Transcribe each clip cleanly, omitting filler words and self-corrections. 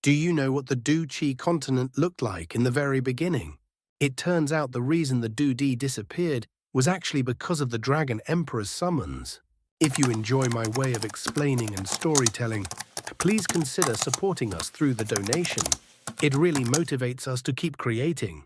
Do you know what the duchi continent looked like in the very beginning? It turns out the reason the duchi disappeared was actually because of the Dragon Emperor's summons. If you enjoy my way of explaining and storytelling, please consider supporting us through the donation. It really motivates us to keep creating.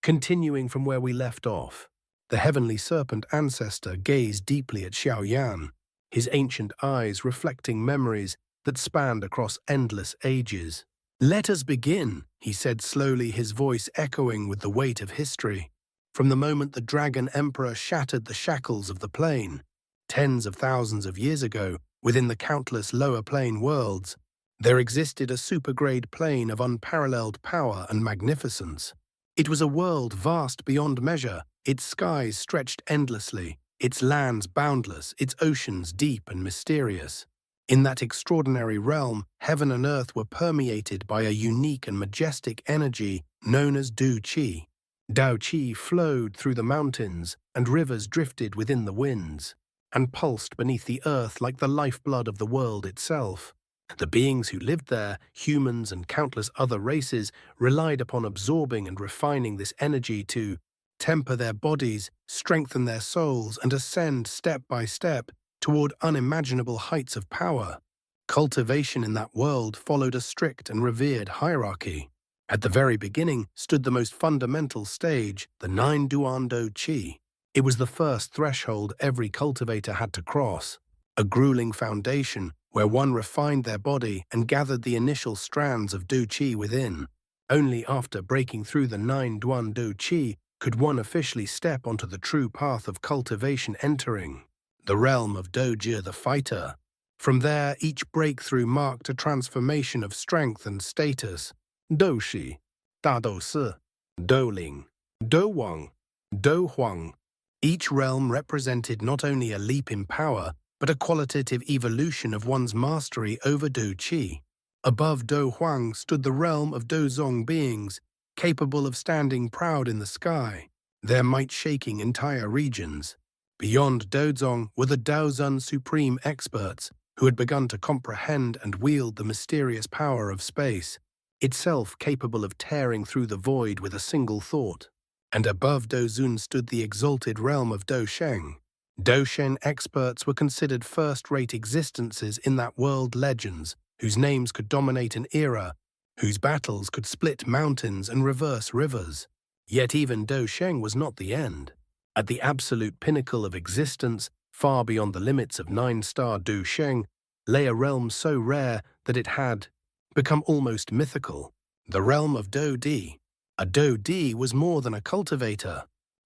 Continuing from where we left off, the heavenly serpent ancestor gazed deeply at Xiaoyan, his ancient eyes reflecting memories that spanned across endless ages. "Let us begin," he said slowly, his voice echoing with the weight of history. From the moment the Dragon Emperor shattered the shackles of the plane, tens of thousands of years ago, within the countless lower plane worlds, there existed a supergrade plane of unparalleled power and magnificence. It was a world vast beyond measure, its skies stretched endlessly, its lands boundless, its oceans deep and mysterious. In that extraordinary realm, heaven and earth were permeated by a unique and majestic energy known as duchi. Duchi flowed through the mountains, and rivers drifted within the winds, and pulsed beneath the earth like the lifeblood of the world itself. The beings who lived there, humans and countless other races, relied upon absorbing and refining this energy to temper their bodies, strengthen their souls, and ascend step by step toward unimaginable heights of power. Cultivation in that world followed a strict and revered hierarchy. At the very beginning stood the most fundamental stage, the 9 duchi. It was the first threshold every cultivator had to cross, a grueling foundation where one refined their body and gathered the initial strands of duchi within. Only after breaking through the 9 duchi could one officially step onto the true path of cultivation, entering the realm of Doji the fighter. From there, each breakthrough marked a transformation of strength and status. Doushi, Dadousi, Douling, Douwang, Douhuang. Each realm represented not only a leap in power, but a qualitative evolution of one's mastery over Duchi. Above Douhuang stood the realm of Dozong beings, capable of standing proud in the sky, their might shaking entire regions. Beyond Dozong were the Daozun supreme experts, who had begun to comprehend and wield the mysterious power of space, itself capable of tearing through the void with a single thought. And above Dozun stood the exalted realm of Dosheng. Doshen experts were considered first-rate existences in that world, legends whose names could dominate an era, whose battles could split mountains and reverse rivers. Yet even Dosheng was not the end. At the absolute pinnacle of existence, far beyond the limits of 9-star Dosheng, lay a realm so rare that it had become almost mythical, the realm of Dodi. A Dodi was more than a cultivator.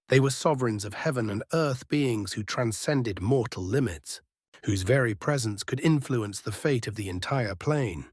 They were sovereigns of heaven and earth, beings who transcended mortal limits, whose very presence could influence the fate of the entire plane.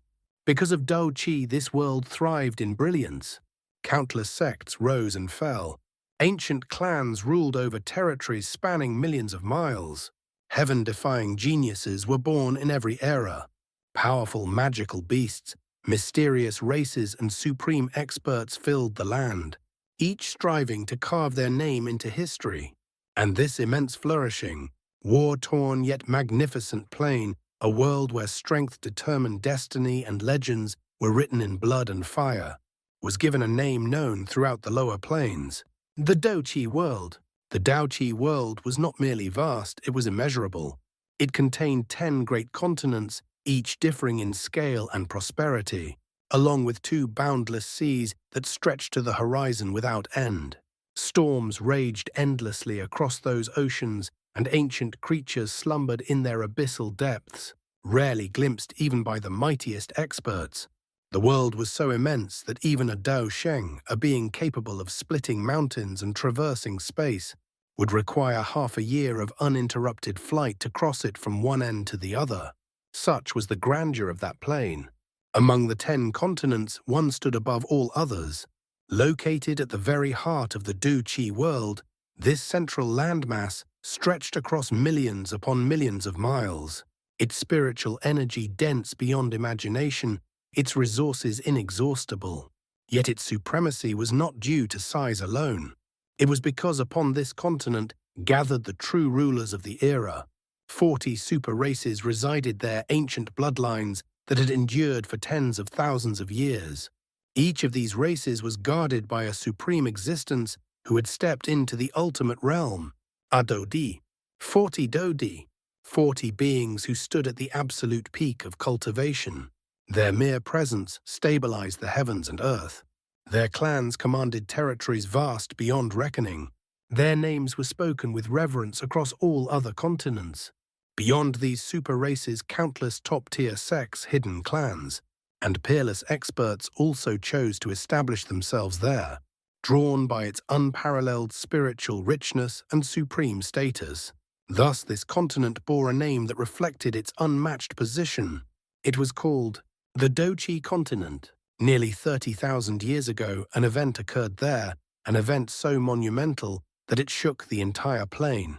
Because of Douchi, this world thrived in brilliance. Countless sects rose and fell. Ancient clans ruled over territories spanning millions of miles. Heaven-defying geniuses were born in every era. Powerful magical beasts, mysterious races, and supreme experts filled the land, each striving to carve their name into history. And this immense flourishing, war-torn yet magnificent plane, a world where strength determined destiny and legends were written in blood and fire, was given a name known throughout the lower planes. The Douchi world. The Douchi world was not merely vast, it was immeasurable. It contained 10 great continents, each differing in scale and prosperity, along with 2 boundless seas that stretched to the horizon without end. Storms raged endlessly across those oceans, and ancient creatures slumbered in their abyssal depths, rarely glimpsed even by the mightiest experts. The world was so immense that even a Dao Sheng, a being capable of splitting mountains and traversing space, would require half a year of uninterrupted flight to cross it from one end to the other. Such was the grandeur of that plane. Among the 10 continents, one stood above all others. Located at the very heart of the Duchi world, this central landmass stretched across millions upon millions of miles, its spiritual energy dense beyond imagination, its resources inexhaustible. Yet its supremacy was not due to size alone. It was because upon this continent gathered the true rulers of the era. 40 super races resided there, ancient bloodlines, that had endured for tens of thousands of years. Each of these races was guarded by a supreme existence who had stepped into the ultimate realm, a Dodi, 40 Dodi, 40 beings who stood at the absolute peak of cultivation. Their mere presence stabilized the heavens and earth. Their clans commanded territories vast beyond reckoning. Their names were spoken with reverence across all other continents. Beyond these super races, countless top-tier sects, hidden clans, and peerless experts also chose to establish themselves there, drawn by its unparalleled spiritual richness and supreme status. Thus, this continent bore a name that reflected its unmatched position. It was called the Duchi continent. Nearly 30,000 years ago, an event occurred there, an event so monumental that it shook the entire plain.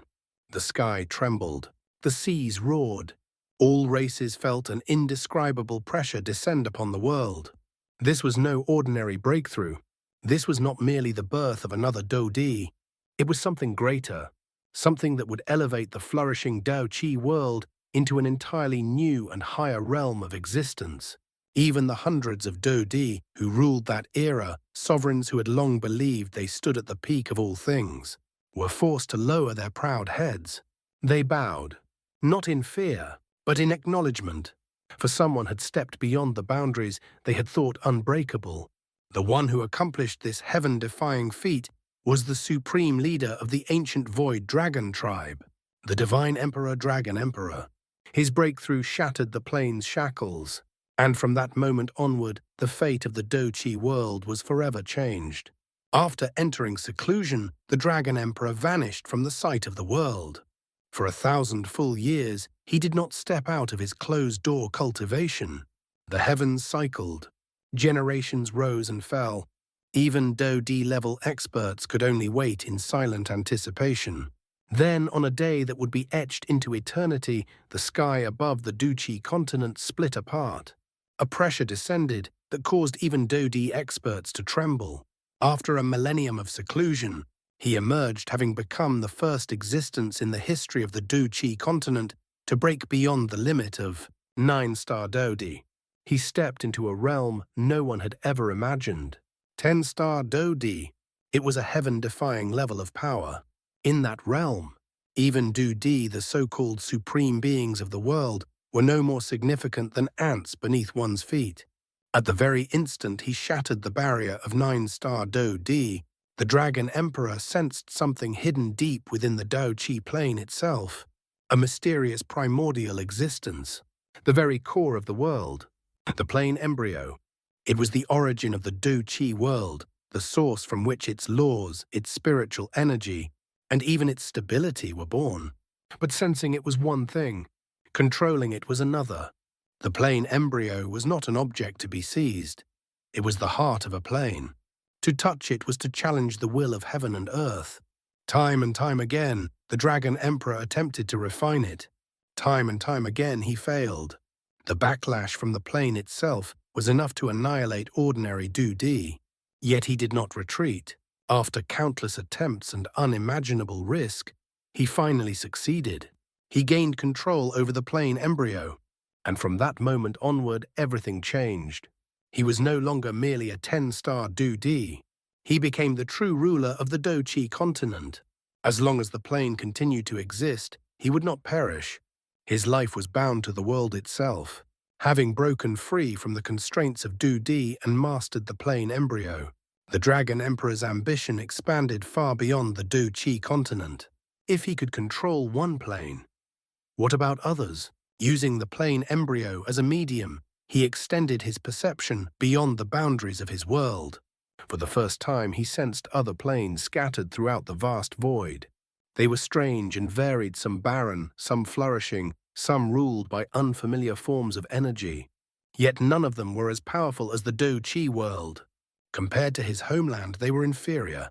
The sky trembled. The seas roared. All races felt an indescribable pressure descend upon the world. This was no ordinary breakthrough. This was not merely the birth of another Dodi. It was something greater, something that would elevate the flourishing Dao Qi world into an entirely new and higher realm of existence. Even the hundreds of Dodi who ruled that era, sovereigns who had long believed they stood at the peak of all things, were forced to lower their proud heads. They bowed, not in fear, but in acknowledgement, for someone had stepped beyond the boundaries they had thought unbreakable. The one who accomplished this heaven-defying feat was the supreme leader of the ancient Void Dragon tribe, the Divine Emperor Dragon Emperor. His breakthrough shattered the plane's shackles, and from that moment onward, the fate of the Duchi world was forever changed. After entering seclusion, the Dragon Emperor vanished from the sight of the world. For 1,000 full years, he did not step out of his closed-door cultivation. The heavens cycled. Generations rose and fell. Even Dodi-level experts could only wait in silent anticipation. Then, on a day that would be etched into eternity, the sky above the Duchi continent split apart. A pressure descended that caused even Dodi experts to tremble. After a millennium of seclusion, he emerged, having become the first existence in the history of the Duchi continent to break beyond the limit of 9-star Dodi. He stepped into a realm no one had ever imagined. 10-star Dodi. It was a heaven-defying level of power. In that realm, even Dodi, the so-called supreme beings of the world, were no more significant than ants beneath one's feet. At the very instant he shattered the barrier of 9-star Dodi, the Dragon Emperor sensed something hidden deep within the Dao Qi plane itself, a mysterious primordial existence, the very core of the world, the plane embryo. It was the origin of the Dao Qi world, the source from which its laws, its spiritual energy, and even its stability were born. But sensing it was one thing, controlling it was another. The plane embryo was not an object to be seized. It was the heart of a plane. To touch it was to challenge the will of heaven and earth. Time and time again, the Dragon Emperor attempted to refine it. Time and time again, he failed. The backlash from the plane itself was enough to annihilate ordinary Dodi. Yet he did not retreat. After countless attempts and unimaginable risk, he finally succeeded. He gained control over the plane embryo, and from that moment onward, everything changed. He was no longer merely a 10-star Dodi. He became the true ruler of the Duchi continent. As long as the plane continued to exist, he would not perish. His life was bound to the world itself. Having broken free from the constraints of Dodi and mastered the plane embryo, the Dragon Emperor's ambition expanded far beyond the Duchi continent. If he could control one plane, what about others? Using the plane embryo as a medium, he extended his perception beyond the boundaries of his world. For the first time, he sensed other planes scattered throughout the vast void. They were strange and varied, some barren, some flourishing, some ruled by unfamiliar forms of energy. Yet none of them were as powerful as the Dao Qi world. Compared to his homeland, they were inferior.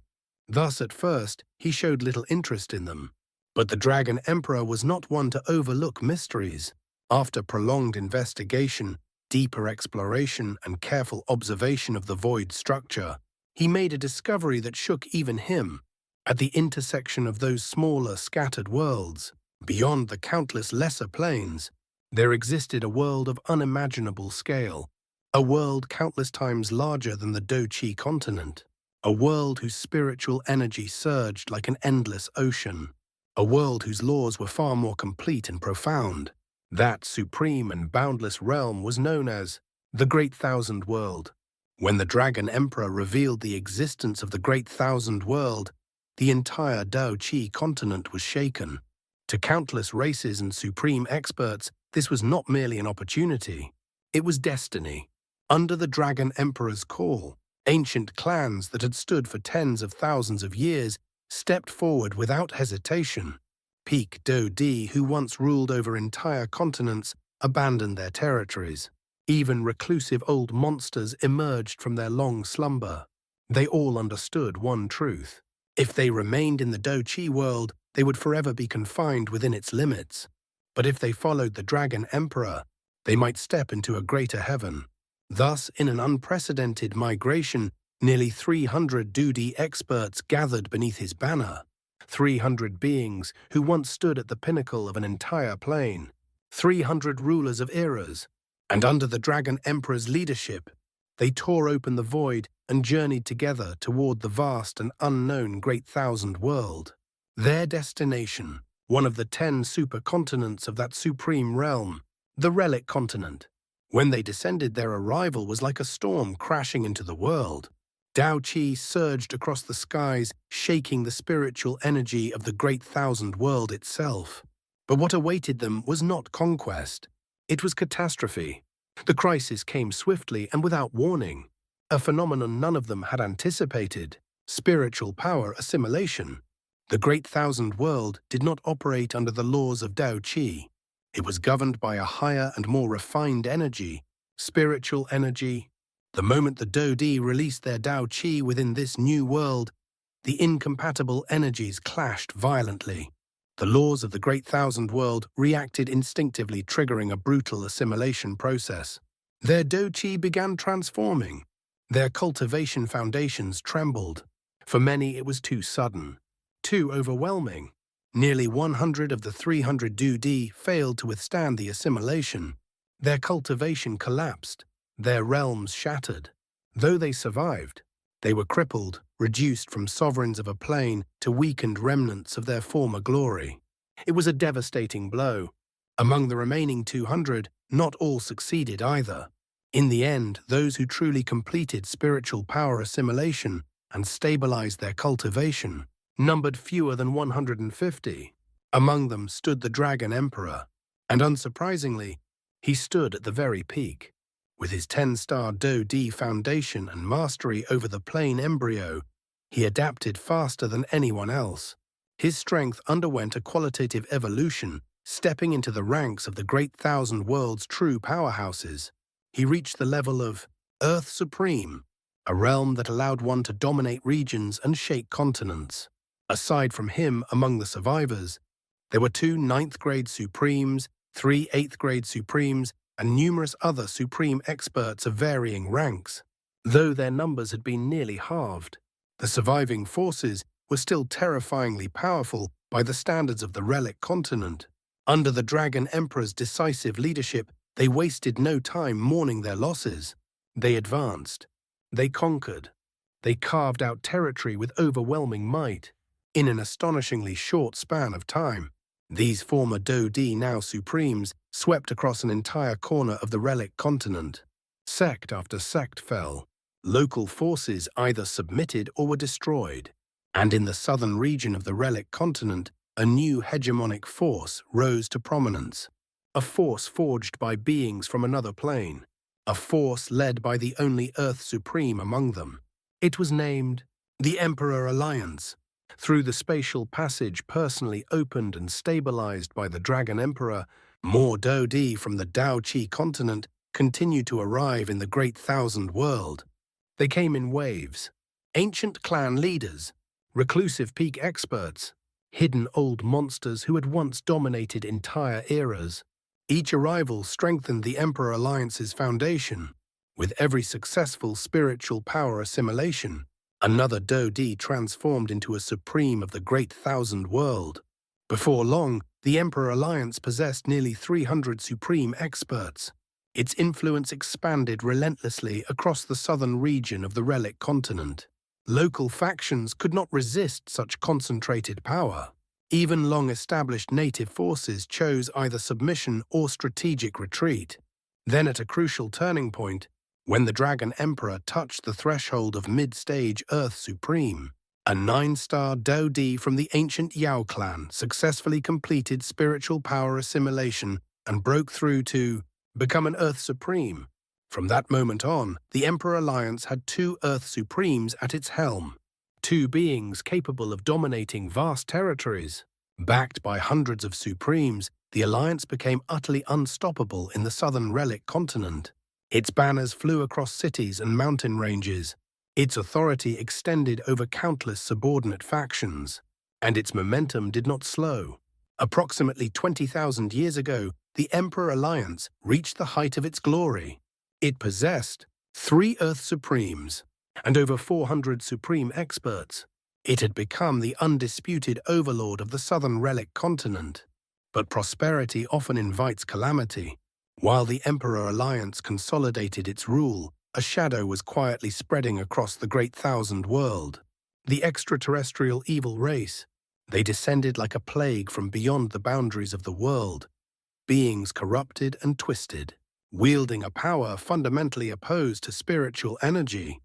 Thus, at first, he showed little interest in them. But the Dragon Emperor was not one to overlook mysteries. After prolonged investigation, deeper exploration, and careful observation of the void structure, he made a discovery that shook even him. At the intersection of those smaller, scattered worlds, beyond the countless lesser planes, There existed a world of unimaginable scale, a world countless times larger than the duchi continent, a world whose spiritual energy surged like an endless ocean, a world whose laws were far more complete and profound. That supreme and boundless realm was known as the Great Thousand World. When the Dragon Emperor revealed the existence of the Great Thousand World, the entire Dao Qi continent was shaken. To countless races and supreme experts, this was not merely an opportunity. It was destiny. Under the Dragon Emperor's call, ancient clans that had stood for tens of thousands of years stepped forward without hesitation. Peak Dou Di, who once ruled over entire continents, abandoned their territories. Even reclusive old monsters emerged from their long slumber. They all understood one truth. If they remained in the Duchi world, they would forever be confined within its limits. But if they followed the Dragon Emperor, they might step into a greater heaven. Thus, in an unprecedented migration, nearly 300 Dudi experts gathered beneath his banner. 300 beings who once stood at the pinnacle of an entire plane. 300 rulers of eras. And under the Dragon Emperor's leadership, they tore open the void and journeyed together toward the vast and unknown Great Thousand World. Their destination, one of the 10 supercontinents of that supreme realm, the Relic Continent. When they descended, their arrival was like a storm crashing into the world. Dao Qi surged across the skies, shaking the spiritual energy of the Great Thousand World itself. But what awaited them was not conquest. It was catastrophe. The crisis came swiftly and without warning, a phenomenon none of them had anticipated: spiritual power assimilation. The Great Thousand World did not operate under the laws of Dao Qi. It was governed by a higher and more refined energy, spiritual energy. The moment the Dou Di released their Dao Qi within this new world, the incompatible energies clashed violently. The laws of the Great Thousand World reacted instinctively, triggering a brutal assimilation process. Their duchi began transforming. Their cultivation foundations trembled. For many, it was too sudden, too overwhelming. Nearly 100 of the 300 Dudi failed to withstand the assimilation. Their cultivation collapsed, their realms shattered. Though they survived, they were crippled, reduced from sovereigns of a plane to weakened remnants of their former glory. It was a devastating blow. Among the remaining 200, not all succeeded either. In the end, those who truly completed spiritual power assimilation and stabilized their cultivation numbered fewer than 150. Among them stood the Dragon Emperor, and unsurprisingly, he stood at the very peak. With his 10-star Dou Di foundation and mastery over the plane embryo, he adapted faster than anyone else. His strength underwent a qualitative evolution, stepping into the ranks of the Great Thousand World's true powerhouses. He reached the level of Earth Supreme, a realm that allowed one to dominate regions and shake continents. Aside from him, among the survivors, there were 2 9th-grade Supremes, 3 8th-grade Supremes, and numerous other supreme experts of varying ranks. Though their numbers had been nearly halved, the surviving forces were still terrifyingly powerful by the standards of the Relic Continent. Under the Dragon Emperor's decisive leadership, they wasted no time mourning their losses. They advanced. They conquered. They carved out territory with overwhelming might. In an astonishingly short span of time, these former Dou Di, now Supremes, swept across an entire corner of the Relic Continent. Sect after sect fell. Local forces either submitted or were destroyed. And in the southern region of the Relic Continent, a new hegemonic force rose to prominence. A force forged by beings from another plane. A force led by the only Earth Supreme among them. It was named the Emperor Alliance. Through the spatial passage personally opened and stabilized by the Dragon Emperor, more Dou Di from the Dao Qi continent continued to arrive in the Great Thousand World. They came in waves. Ancient clan leaders, reclusive peak experts, hidden old monsters who had once dominated entire eras. Each arrival strengthened the Emperor Alliance's foundation. With every successful spiritual power assimilation, another Dou Di transformed into a supreme of the Great Thousand World. Before long, the Emperor Alliance possessed nearly 300 supreme experts. Its influence expanded relentlessly across the southern region of the relic continent. Local factions could not resist such concentrated power. Even long-established native forces chose either submission or strategic retreat. Then at a crucial turning point, when the Dragon Emperor touched the threshold of mid-stage Earth Supreme, a 9-star duchi from the ancient Yao clan successfully completed spiritual power assimilation and broke through to become an Earth Supreme. From that moment on, the Emperor Alliance had 2 Earth Supremes at its helm, 2 beings capable of dominating vast territories. Backed by hundreds of Supremes, the Alliance became utterly unstoppable in the southern relic continent. Its banners flew across cities and mountain ranges. Its authority extended over countless subordinate factions, and its momentum did not slow. Approximately 20,000 years ago, the Emperor Alliance reached the height of its glory. It possessed 3 Earth Supremes and over 400 Supreme experts. It had become the undisputed overlord of the southern relic continent. But prosperity often invites calamity. While the Emperor Alliance consolidated its rule, a shadow was quietly spreading across the Great Thousand World. The extraterrestrial evil race. They descended like a plague from beyond the boundaries of the world, beings corrupted and twisted, wielding a power fundamentally opposed to spiritual energy.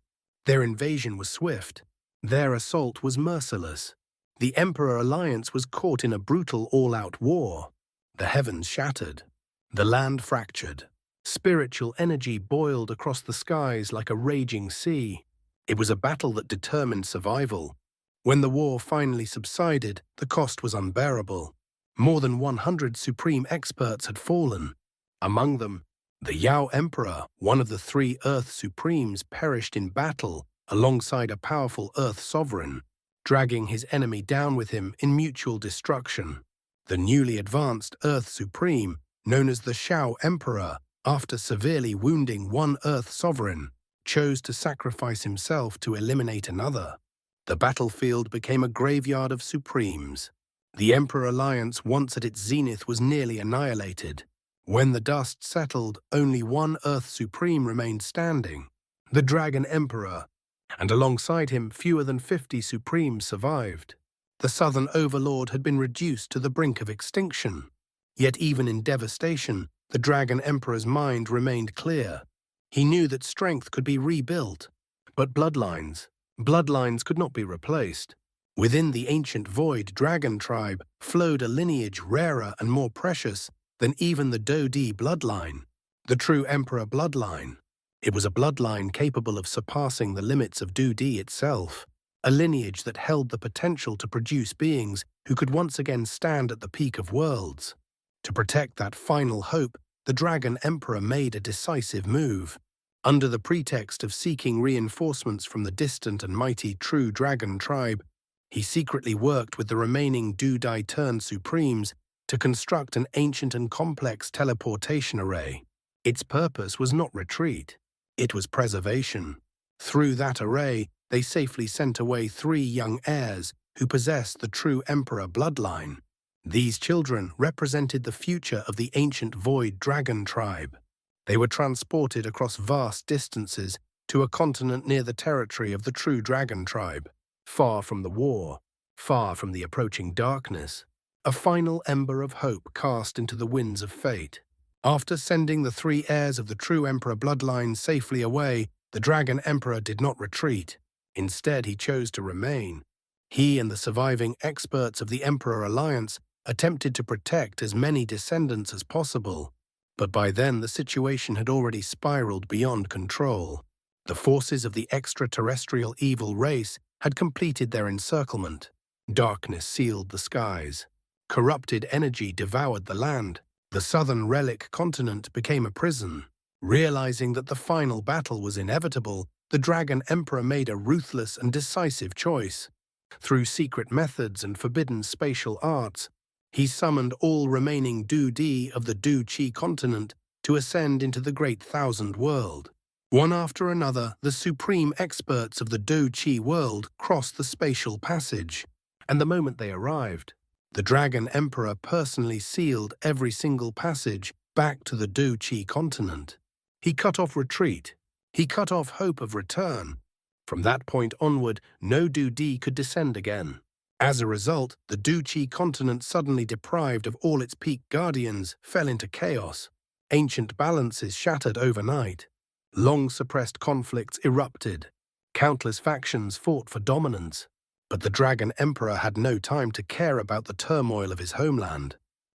Their invasion was swift. Their assault was merciless. The Emperor Alliance was caught in a brutal all-out war. The heavens shattered. The land fractured. Spiritual energy boiled across the skies like a raging sea. It was a battle that determined survival. When the war finally subsided, the cost was unbearable. More than 100 supreme experts had fallen. Among them, the Yao Emperor, one of the 3 Earth Supremes, perished in battle alongside a powerful Earth Sovereign, dragging his enemy down with him in mutual destruction. The newly advanced Earth Supreme, known as the Xiao Emperor, after severely wounding one Earth Sovereign, chose to sacrifice himself to eliminate another. The battlefield became a graveyard of Supremes. The Emperor Alliance, once at its zenith, was nearly annihilated. When the dust settled, only one Earth Supreme remained standing, the Dragon Emperor, and alongside him fewer than 50 Supremes survived. The Southern Overlord had been reduced to the brink of extinction. Yet even in devastation, the Dragon Emperor's mind remained clear. He knew that strength could be rebuilt, but bloodlines could not be replaced. Within the ancient Void Dragon tribe flowed a lineage rarer and more precious than even the duchi bloodline, the true Emperor bloodline. It was a bloodline capable of surpassing the limits of duchi itself, a lineage that held the potential to produce beings who could once again stand at the peak of worlds. To protect that final hope, the Dragon Emperor made a decisive move. Under the pretext of seeking reinforcements from the distant and mighty True Dragon tribe, he secretly worked with the remaining duchi-turned Supremes to construct an ancient and complex teleportation array. Its purpose was not retreat. It was preservation. Through that array, they safely sent away 3 young heirs who possessed the true Emperor bloodline. These children represented the future of the ancient Void Dragon tribe. They were transported across vast distances to a continent near the territory of the True Dragon tribe, far from the war, far from the approaching darkness, a final ember of hope cast into the winds of fate. After sending the 3 heirs of the true Emperor bloodline safely away, the Dragon Emperor did not retreat. Instead, he chose to remain. He and the surviving experts of the Emperor Alliance attempted to protect as many descendants as possible. But by then, the situation had already spiraled beyond control. The forces of the extraterrestrial evil race had completed their encirclement. Darkness sealed the skies. Corrupted energy devoured the land. The southern relic continent became a prison. Realizing that the final battle was inevitable, the Dragon Emperor made a ruthless and decisive choice. Through secret methods and forbidden spatial arts, he summoned all remaining duchi of the duchi continent to ascend into the Great Thousand World. One after another, the supreme experts of the duchi world crossed the spatial passage, and the moment they arrived, The Dragon Emperor personally sealed every single passage back to the Duchi continent. He cut off retreat. He cut off hope of return. From that point onward, no Duchi could descend again. As a result, the Duchi continent, suddenly deprived of all its peak guardians, fell into chaos. Ancient balances shattered overnight. Long-suppressed conflicts erupted. Countless factions fought for dominance. But the Dragon Emperor had no time to care about the turmoil of his homeland.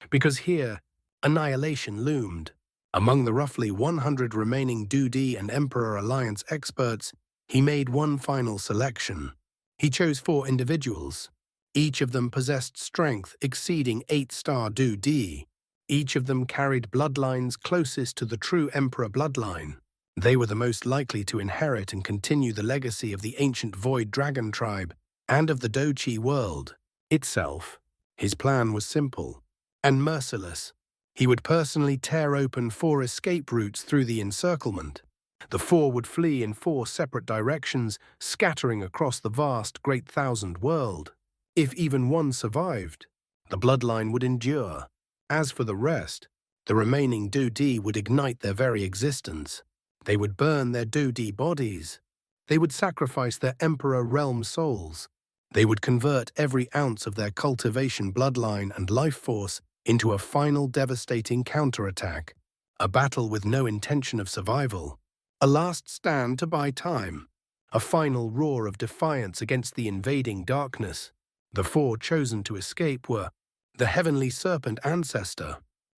Because here, annihilation loomed. Among the roughly 100 remaining Duchi and Emperor Alliance experts, he made one final selection. He chose 4 individuals. Each of them possessed strength exceeding 8-star Duchi. Each of them carried bloodlines closest to the true Emperor bloodline. They were the most likely to inherit and continue the legacy of the ancient Void Dragon tribe and of the Duchi world itself. His plan was simple and merciless. He would personally tear open 4 escape routes through the encirclement. The 4 would flee in 4 separate directions, scattering across the vast Great Thousand World. If even one survived, the bloodline would endure. As for the rest, the remaining Duchi would ignite their very existence. They would burn their Duchi bodies. They would sacrifice their Emperor realm souls. They would convert every ounce of their cultivation bloodline and life force into a final devastating counterattack, a battle with no intention of survival, a last stand to buy time, a final roar of defiance against the invading darkness. The 4 chosen to escape were the Heavenly Serpent Ancestor,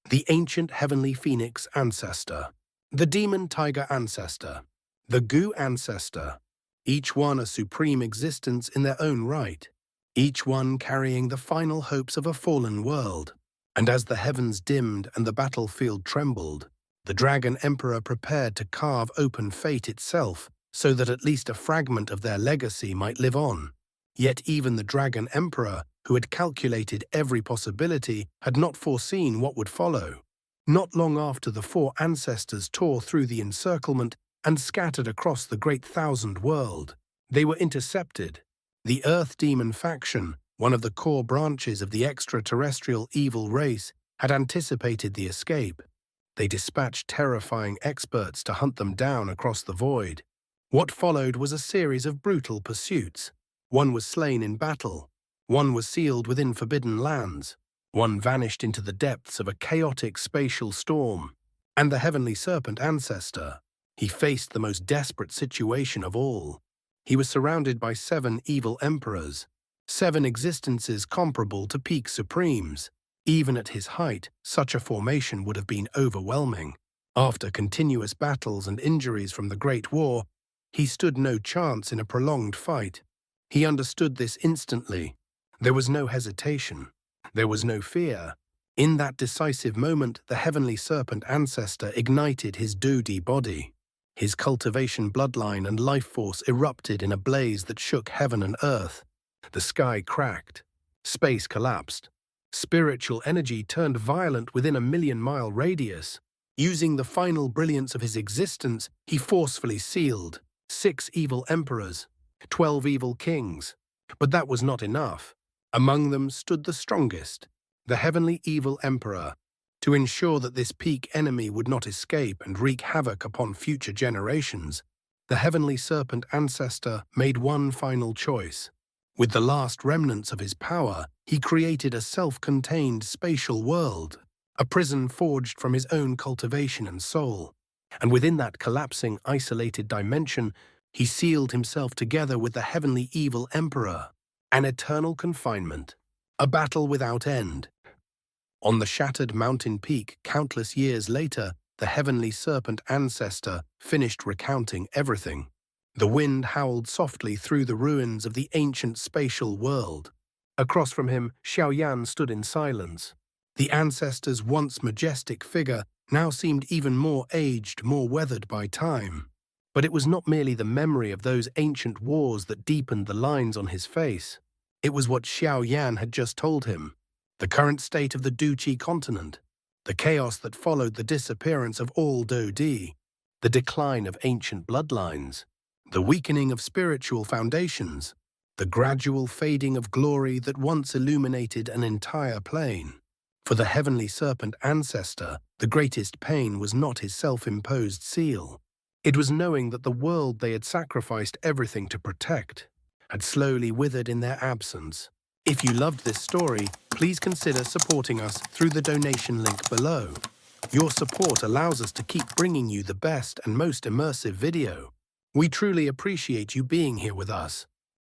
the Ancient Heavenly Phoenix Ancestor, the Demon Tiger Ancestor, the Gu Ancestor, each one a supreme existence in their own right, each one carrying the final hopes of a fallen world. And as the heavens dimmed and the battlefield trembled, the Dragon Emperor prepared to carve open fate itself so that at least a fragment of their legacy might live on. Yet even the Dragon Emperor, who had calculated every possibility, had not foreseen what would follow. Not long after the 4 ancestors tore through the encirclement and scattered across the Great Thousand World, they were intercepted. The Earth Demon faction, one of the core branches of the extraterrestrial evil race, had anticipated the escape. They dispatched terrifying experts to hunt them down across the void. What followed was a series of brutal pursuits. One was slain in battle. One was sealed within forbidden lands. One vanished into the depths of a chaotic spatial storm. And the Heavenly Serpent Ancestor, he faced the most desperate situation of all. He was surrounded by 7 evil emperors, 7 existences comparable to peak supremes. Even at his height, such a formation would have been overwhelming. After continuous battles and injuries from the Great War, he stood no chance in a prolonged fight. He understood this instantly. There was no hesitation. There was no fear. In that decisive moment, the Heavenly Serpent Ancestor ignited his Duchi body. His cultivation bloodline and life force erupted in a blaze that shook heaven and earth. The sky cracked. Space collapsed. Spiritual energy turned violent within a 1,000,000-mile radius. Using the final brilliance of his existence, he forcefully sealed 6 evil emperors, 12 evil kings. But that was not enough. Among them stood the strongest, the Heavenly Evil Emperor. To ensure that this peak enemy would not escape and wreak havoc upon future generations, the Heavenly Serpent Ancestor made one final choice. With the last remnants of his power, he created a self-contained spatial world, a prison forged from his own cultivation and soul. And within that collapsing, isolated dimension, he sealed himself together with the Heavenly Evil Emperor. An eternal confinement, a battle without end. On the shattered mountain peak, countless years later, the Heavenly Serpent Ancestor finished recounting everything. The wind howled softly through the ruins of the ancient spatial world. Across from him, Xiaoyan stood in silence. The ancestor's once majestic figure now seemed even more aged, more weathered by time. But it was not merely the memory of those ancient wars that deepened the lines on his face. It was what Xiaoyan had just told him. The current state of the Duchi continent, the chaos that followed the disappearance of all Duchi, the decline of ancient bloodlines, the weakening of spiritual foundations. the gradual fading of glory that once illuminated an entire plane. For the heavenly serpent ancestor, the greatest pain was not his self-imposed seal. It was knowing that the world they had sacrificed everything to protect had slowly withered in their absence. If you loved this story, please consider supporting us through the donation link below. Your support allows us to keep bringing you the best and most immersive video. We truly appreciate you being here with us.